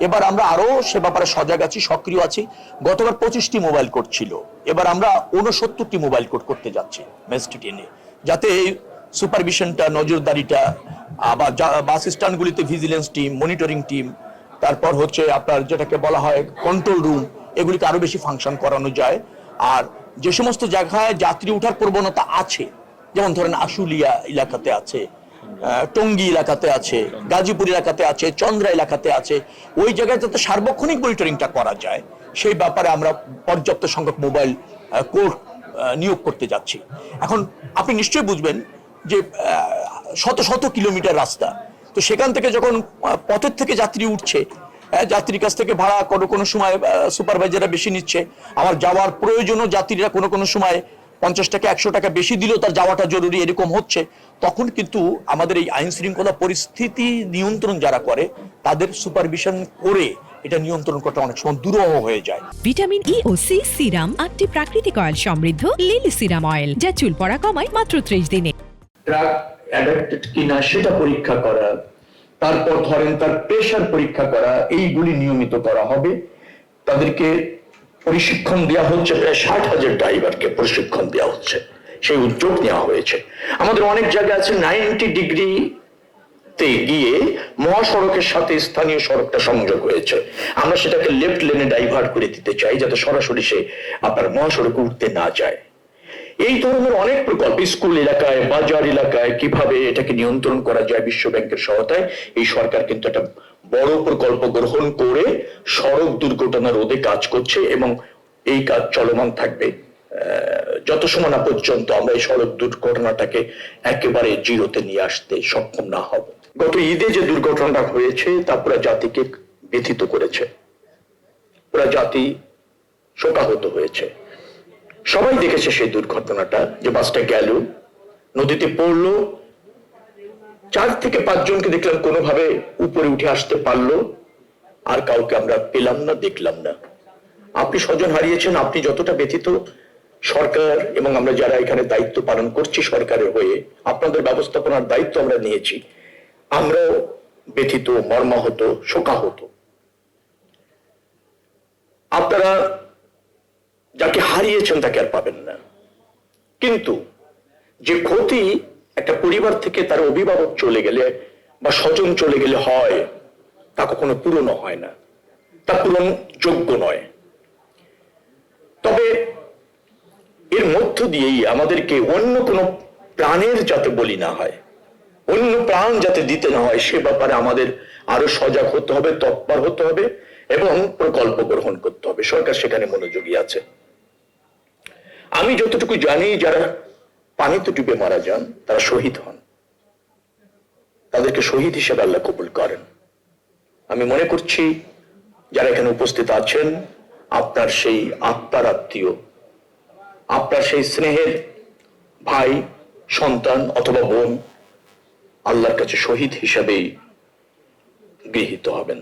এবার আমরা আরো সে ব্যাপারে সজাগ আছি, সক্রিয় আছি। গতবার 25টি মোবাইল কোড ছিল, এবার আমরা 69টি মোবাইল কোড করতে যাচ্ছি মেসটিনে, যাতে সুপারভিশনটা, নজরদারিটা, আবার বাস স্ট্যান্ডগুলিতে ভিজিলেন্স টিম, মনিটরিং টিম, তারপর হচ্ছে আপনার যেটাকে বলা হয় কন্ট্রোল রুম, এগুলিকে আরো বেশি ফাংশন করানো যায়। আর যে সমস্ত জায়গায় যাত্রী ওঠার প্রবণতা আছে, যেমন ধরেন আশুলিয়া এলাকাতে আছে, টঙ্গী এলাকাতে আছে, গাজীপুর এলাকাতে আছে, চন্দ্রা এলাকাতে আছে, ওই জায়গায় যাতে সার্বক্ষণিক মনিটরিংটা করা যায় সেই ব্যাপারে আমরা পর্যাপ্ত সংখ্যক মোবাইল কোড নিয়োগ করতে যাচ্ছি। এখন আপনি নিশ্চয়ই বুঝবেন যে শত শত কিলোমিটার রাস্তা, তো সেখান থেকে যখন পথের থেকে যাত্রী উঠছে, যাত্রীর কাছ থেকে ভাড়া কোনো কোনো সময় সুপারভাইজাররা বেশি নিচ্ছে, আমার যাওয়ার প্রয়োজনও যাত্রীরা কোনো কোনো সময় 50 টাকা 100 টাকা বেশি দিলেও তার যাওয়াটা জরুরি, এরকম হচ্ছে। তখন কিন্তু আমাদের এই আইন শৃঙ্খলা পরিস্থিতি নিয়ন্ত্রণ যারা করে তাদের সুপারভিশন করে এটা নিয়ন্ত্রণ করতে অনেক সময় দুরূহ হয়ে যায়। ভিটামিন ই ও সি সিরাম 8টি প্রাকৃতিক অয়েল সমৃদ্ধ লিলি সিরাম অয়েল, যা চুল পড়া কমায় মাত্র 30 দিনে। ড্রাগ অ্যাডিক্টেড কিনা সেটা পরীক্ষা করা, তারপর ধরেন তার প্রেশার পরীক্ষা করা, এইগুলি নিয়মিত করা হবে। তাদেরকে প্রশিক্ষণ দেওয়া হচ্ছে, প্রায় 60,000 ড্রাইভারকে প্রশিক্ষণ দেওয়া হচ্ছে, সেই উদ্যোগ নেওয়া হয়েছে। আমাদের অনেক জায়গা আছে 90 ডিগ্রি তে গিয়ে মহাসড়কের সাথে স্থানীয় সড়কটা সংযোগ হয়েছে, আমরা সেটাকে লেফট লেনে ডাইভার্ট করে দিতে চাই, যাতে সরাসরি সে আপনার মহাসড়কে উঠতে না যায়। এই ধরনের অনেক প্রকল্প স্কুল এলাকায়, বাজার এলাকায় কিভাবে এটাকে নিয়ন্ত্রণ করা যায় বিশ্ব ব্যাংকের সহায়তায় এই সরকার কিন্তু একটা বড় প্রকল্প গ্রহণ করে সড়ক দুর্ঘটনা রোধে কাজ করছে, এবং এই কাজ চলমান থাকবে যত সময় না পর্যন্ত আমরা এই সড়ক দুর্ঘটনাটাকে একেবারে জিরোতে নিয়ে আসতে সক্ষম না হব। গত ঈদে যে দুর্ঘটনাটা হয়েছে তা পুরো জাতিকে ব্যথিত করেছে, পুরো জাতি শোকাহত হয়েছে। সবাই দেখেছে সেই দুর্ঘটনাটা, যে বাসটা গেল, নদীতে পড়লো, 4 থেকে 5 জনকে দেখলাম কোনোভাবে উপরে উঠে আসতে পারলো, আর কাউকে আমরা পেলাম না, দেখলাম না। আপনি স্বজন হারিয়েছেন, আপনি যতটা ব্যথিত, সরকার এবং আমরা যারা এখানে দায়িত্ব পালন করছি সরকারের হয়ে, আপনাদের ব্যবস্থাপনার দায়িত্ব আমরা নিয়েছি, আমরাও ব্যথিত, মর্মাহত, শোকাহত। আপনারা যাকে হারিয়েছেন তাকে আর পাবেন না, কিন্তু যে ক্ষতি একটা পরিবার থেকে তার অভিভাবক চলে গেলে বা স্বজন চলে গেলে হয়, তা কখনো পূরণ হয় না, তা পূরণ যোগ্য নয়। তবে এর মধ্য দিয়েই আমাদেরকে অন্য কোনো প্রাণের যাতে বলি না হয়, অন্য প্রাণ যাতে দিতে না হয়, সে ব্যাপারে আমাদের আরো সজাগ হতে হবে, তৎপর হতে হবে এবং প্রকল্প গ্রহণ করতে হবে। সরকার সেখানে মনোযোগী আছে। আমি যতটুকু জানি, যারা পানিতে ডুবে মারা যান তারা শহীদ হন, তাদেরকে শহীদ হিসেবে আল্লাহ কবুল করেন। আমি মনে করছি যারা এখানে উপস্থিত আছেন, আপনার সেই আত্মার আত্মীয়, আপনার সেই স্নেহের ভাই, সন্তান অথবা বোন আল্লাহর কাছে শহীদ হিসাবেই গৃহীত হবেন।